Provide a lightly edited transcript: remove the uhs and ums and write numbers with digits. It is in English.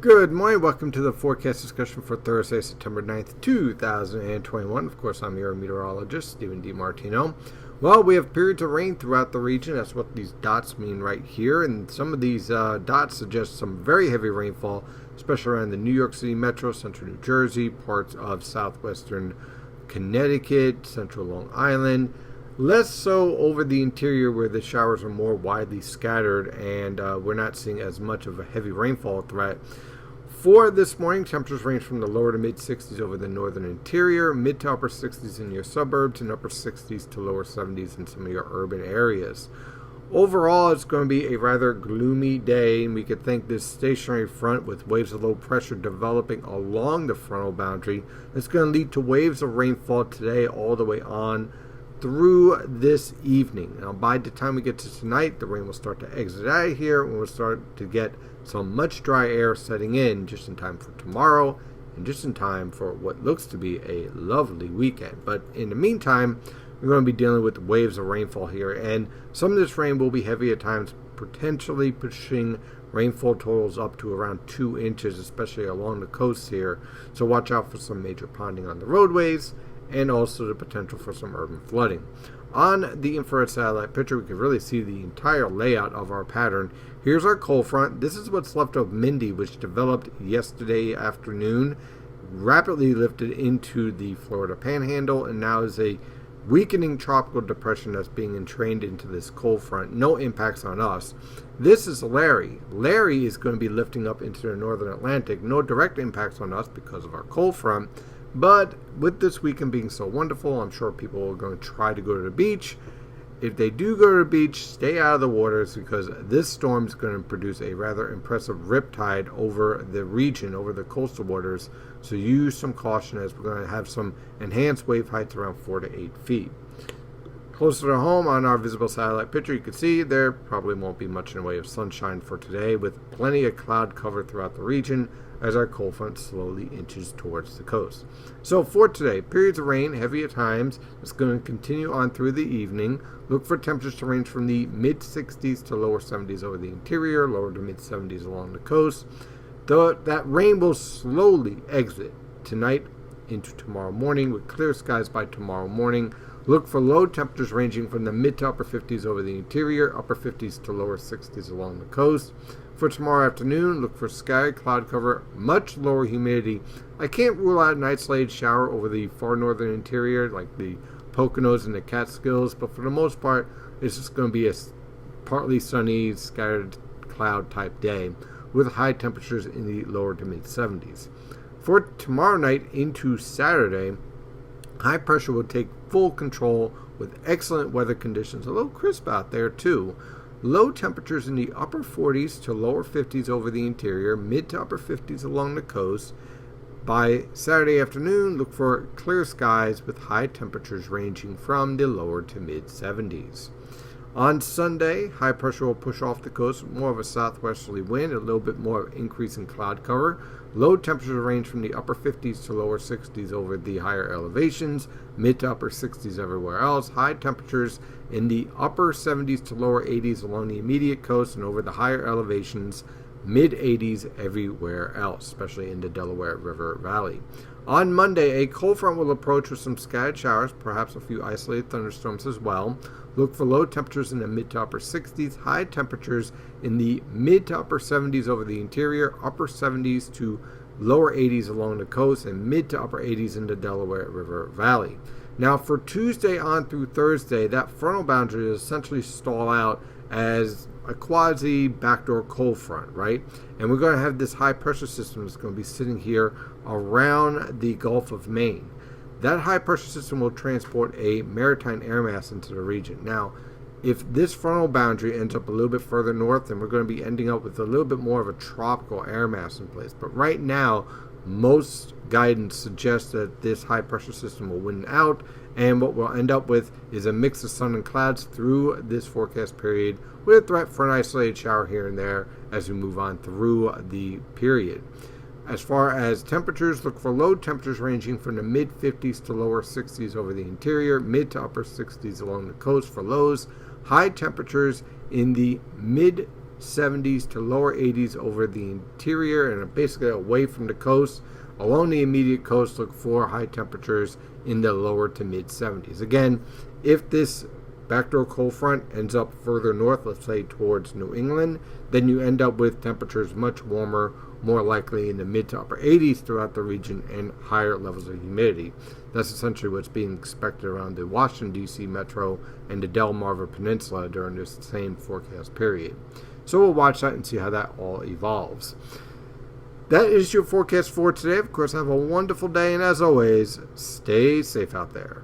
Good morning. Welcome to the forecast discussion for Thursday, September 9th, 2021. Of course, I'm your meteorologist, Stephen DiMartino. Well, we have periods of rain throughout the region. That's what these dots mean right here. And some of these dots suggest some very heavy rainfall, especially around the New York City metro, central New Jersey, parts of southwestern Connecticut, central Long Island. Less so over the interior where the showers are more widely scattered and we're not seeing as much of a heavy rainfall threat. For this morning, temperatures range from the lower to mid 60s over the northern interior, mid to upper 60s in your suburbs, and upper 60s to lower 70s in some of your urban areas. Overall, it's going to be a rather gloomy day, and we could think this stationary front with waves of low pressure developing along the frontal boundary is going to lead to waves of rainfall today all the way on through this evening. Now, by the time we get to tonight, the rain will start to exit out of here, and we'll start to get some much dry air setting in just in time for tomorrow and just in time for what looks to be a lovely weekend. But in the meantime, we're going to be dealing with waves of rainfall here, and some of this rain will be heavy at times, potentially pushing rainfall totals up to around 2 inches, especially along the coast here. So watch out for some major ponding on the roadways and also the potential for some urban flooding. On the infrared satellite picture, we can really see the entire layout of our pattern. Here's our cold front. This is what's left of Mindy, which developed yesterday afternoon, rapidly lifted into the Florida Panhandle, and now is a weakening tropical depression that's being entrained into this cold front. No impacts on us. This is Larry. Larry is going to be lifting up into the northern Atlantic. No direct impacts on us because of our cold front. But with this weekend being so wonderful, I'm sure people are going to try to go to the beach. If they do go to the beach, stay out of the waters because this storm is going to produce a rather impressive riptide over the region, over the coastal waters. So use some caution as we're going to have some enhanced wave heights around 4 to 8 feet. Closer to home on our visible satellite picture, you can see there probably won't be much in the way of sunshine for today, with plenty of cloud cover throughout the region as our cold front slowly inches towards the coast. So for today, periods of rain, heavy at times. It's going to continue on through the evening. Look for temperatures to range from the mid 60s to lower 70s over the interior, lower to mid 70s along the coast. Though that rain will slowly exit tonight into tomorrow morning with clear skies by tomorrow morning. Look for low temperatures ranging from the mid to upper 50s over the interior, upper 50s to lower 60s along the coast. For tomorrow afternoon, look for sky, cloud cover, much lower humidity. I can't rule out an isolated shower over the far northern interior, like the Poconos and the Catskills, but for the most part, it's just going to be a partly sunny, scattered cloud type day with high temperatures in the lower to mid 70s. For tomorrow night into Saturday, high pressure will take full control with excellent weather conditions, a little crisp out there too. Low temperatures in the upper 40s to lower 50s over the interior, mid to upper 50s along the coast. By Saturday afternoon, look for clear skies with high temperatures ranging from the lower to mid 70s. On Sunday, high pressure will push off the coast with more of a southwesterly wind, a little bit more increase in cloud cover. Low temperatures range from the upper 50s to lower 60s over the higher elevations, mid to upper 60s everywhere else. High temperatures in the upper 70s to lower 80s along the immediate coast and over the higher elevations, mid 80s everywhere else, especially in the Delaware River Valley. On Monday, a cold front will approach with some scattered showers, perhaps a few isolated thunderstorms as well. Look for low temperatures in the mid to upper 60s, high temperatures in the mid to upper 70s over the interior, upper 70s to lower 80s along the coast, and mid to upper 80s in the Delaware River Valley. Now for Tuesday on through Thursday, that frontal boundary is essentially stall out as a quasi backdoor cold front, right? And we're going to have this high pressure system that's going to be sitting here around the Gulf of Maine. That high pressure system will transport a maritime air mass into the region. Now, if this frontal boundary ends up a little bit further north, then we're going to be ending up with a little bit more of a tropical air mass in place. But right now, most guidance suggests that this high pressure system will win out, and what we'll end up with is a mix of sun and clouds through this forecast period with a threat for an isolated shower here and there as we move on through the period. As far as temperatures, look for low temperatures ranging from the mid 50s to lower 60s over the interior, mid to upper 60s along the coast for lows, high temperatures in the mid 70s to lower 80s over the interior and basically away from the coast. Along the immediate coast, look for high temperatures in the lower to mid 70s. Again, if this backdoor cold front ends up further north, let's say towards New England, then you end up with temperatures much warmer, more likely in the mid to upper 80s throughout the region and higher levels of humidity. That's essentially what's being expected around the Washington, D.C. metro and the Delmarva Peninsula during this same forecast period. So we'll watch that and see how that all evolves. That is your forecast for today. Of course, have a wonderful day, and as always, stay safe out there.